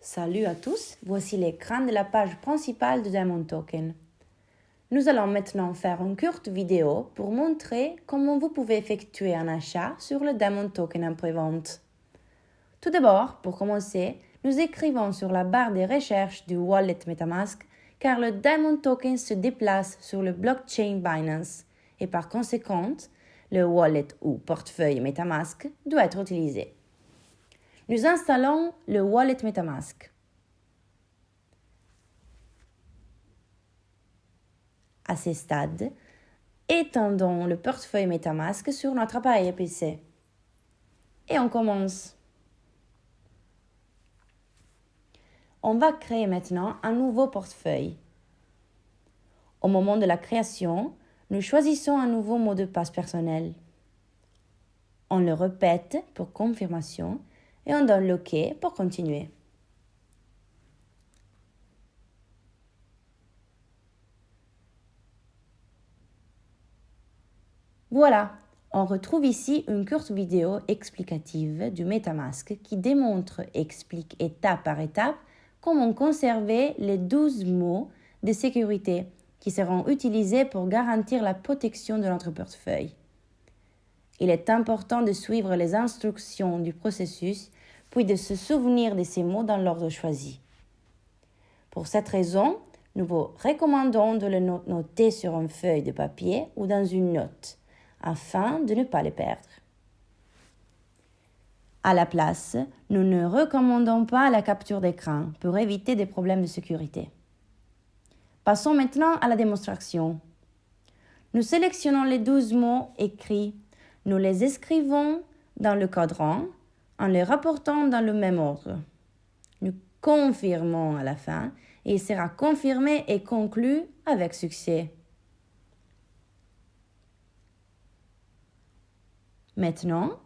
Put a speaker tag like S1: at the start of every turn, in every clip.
S1: Salut à tous, voici l'écran de la page principale de Diamond Token. Nous allons maintenant faire une courte vidéo pour montrer comment vous pouvez effectuer un achat sur le Diamond Token en prévente. Tout d'abord, pour commencer, nous écrivons sur la barre de recherche du wallet MetaMask car le Diamond Token se déplace sur le blockchain Binance et par conséquent, le wallet ou portefeuille MetaMask doit être utilisé. Nous installons le wallet MetaMask. À ce stade, étendons le portefeuille MetaMask sur notre appareil PC. Et on commence. On va créer maintenant un nouveau portefeuille. Au moment de la création, nous choisissons un nouveau mot de passe personnel. On le répète pour confirmation et on donne OK pour continuer. Voilà, on retrouve ici une courte vidéo explicative du MetaMask qui démontre et explique étape par étape comment conserver les 12 mots de sécurité qui seront utilisés pour garantir la protection de notre portefeuille. Il est important de suivre les instructions du processus, puis de se souvenir de ces mots dans l'ordre choisi. Pour cette raison, nous vous recommandons de le noter sur une feuille de papier ou dans une note, afin de ne pas les perdre. À la place, nous ne recommandons pas la capture d'écran pour éviter des problèmes de sécurité. Passons maintenant à la démonstration. Nous sélectionnons les 12 mots écrits. Nous les inscrivons dans le cadran en les rapportant dans le même ordre. Nous confirmons à la fin et il sera confirmé et conclu avec succès. Maintenant,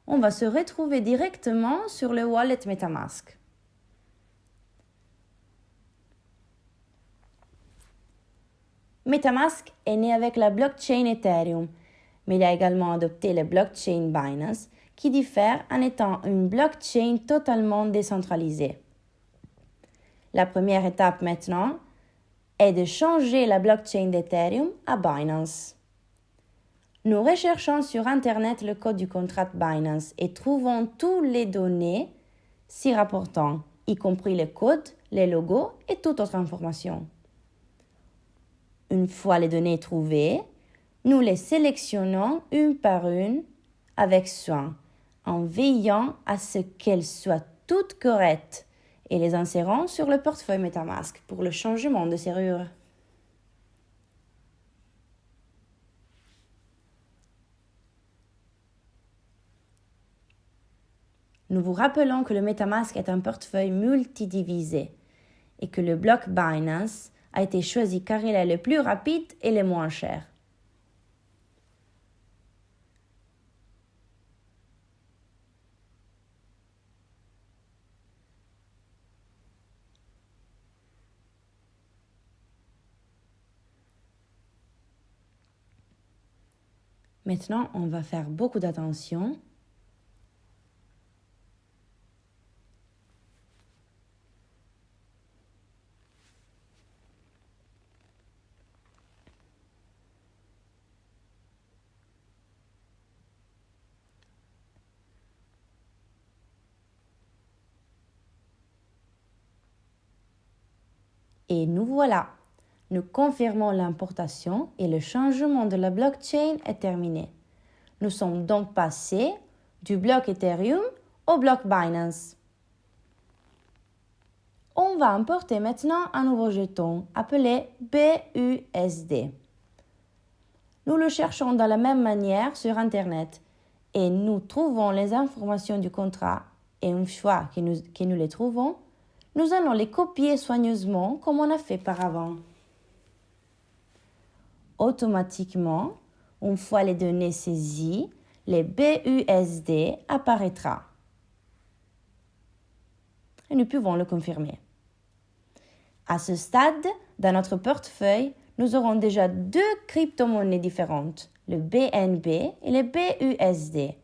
S1: on va se retrouver directement sur le wallet MetaMask. MetaMask est né avec la blockchain Ethereum, mais il a également adopté la blockchain Binance, qui diffère en étant une blockchain totalement décentralisée. La première étape maintenant est de changer la blockchain d'Ethereum à Binance. Nous recherchons sur Internet le code du contrat Binance et trouvons toutes les données s'y rapportant, y compris les codes, les logos et toute autre information. Une fois les données trouvées, nous les sélectionnons une par une avec soin, en veillant à ce qu'elles soient toutes correctes et les insérons sur le portefeuille MetaMask pour le changement de serrure. Nous vous rappelons que le MetaMask est un portefeuille multidivisé et que le bloc Binance a été choisi car il est le plus rapide et le moins cher. Maintenant, on va faire beaucoup d'attention. Et nous voilà. Nous confirmons l'importation et le changement de la blockchain est terminé. Nous sommes donc passés du bloc Ethereum au bloc Binance. On va importer maintenant un nouveau jeton appelé BUSD. Nous le cherchons de la même manière sur Internet et nous trouvons les informations du contrat et une fois que nous les trouvons, nous allons les copier soigneusement comme on a fait par avant. Automatiquement, une fois les données saisies, les BUSD apparaîtra. Et nous pouvons le confirmer. À ce stade, dans notre portefeuille, nous aurons déjà 2 crypto-monnaies différentes, le BNB et le BUSD,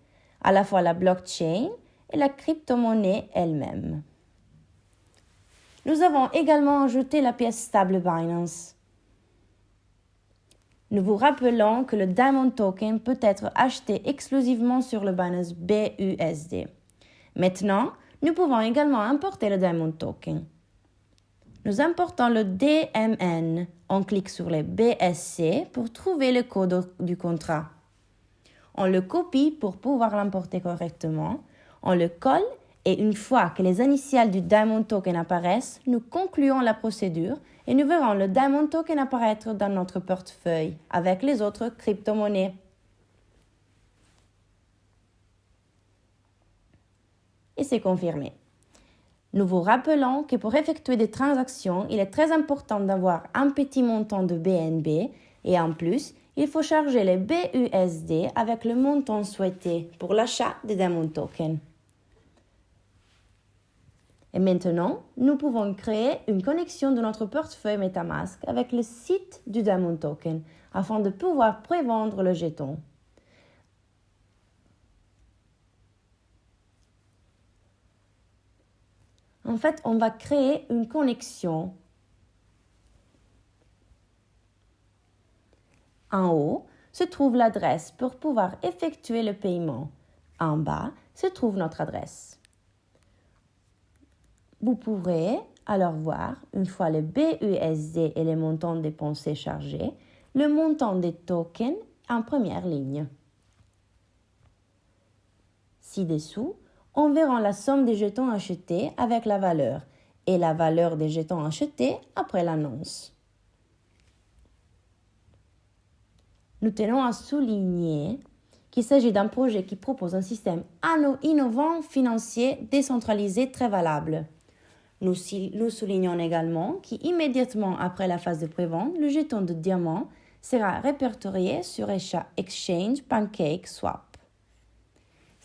S1: à la fois la blockchain et la crypto-monnaie elle-même. Nous avons également ajouté la pièce stable Binance. Nous vous rappelons que le Diamond Token peut être acheté exclusivement sur le Binance BUSD. Maintenant, nous pouvons également importer le Diamond Token. Nous importons le DMN. On clique sur les BSC pour trouver le code du contrat. On le copie pour pouvoir l'importer correctement. On le colle et une fois que les initiales du Diamond Token apparaissent, nous concluons la procédure et nous verrons le Diamond Token apparaître dans notre portefeuille avec les autres crypto-monnaies. Et c'est confirmé. Nous vous rappelons que pour effectuer des transactions, il est très important d'avoir un petit montant de BNB et en plus, il faut charger les BUSD avec le montant souhaité pour l'achat des Diamond Tokens. Et maintenant, nous pouvons créer une connexion de notre portefeuille MetaMask avec le site du Diamond Token afin de pouvoir prévendre le jeton. En fait, on va créer une connexion. En haut se trouve l'adresse pour pouvoir effectuer le paiement. En bas se trouve notre adresse. Vous pourrez alors voir, une fois les BUSD et les montants dépensés chargés, le montant des tokens en première ligne. Ci-dessous, on verra la somme des jetons achetés avec la valeur et la valeur des jetons achetés après l'annonce. Nous tenons à souligner qu'il s'agit d'un projet qui propose un système innovant financier décentralisé très valable. Nous soulignons également qu'immédiatement après la phase de prévente, le jeton de diamant sera répertorié sur Exchange PancakeSwap.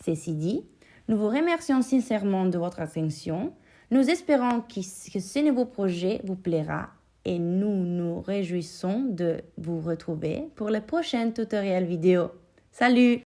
S1: Ceci dit, nous vous remercions sincèrement de votre attention. Nous espérons que ce nouveau projet vous plaira et nous nous réjouissons de vous retrouver pour le prochain tutoriel vidéo. Salut!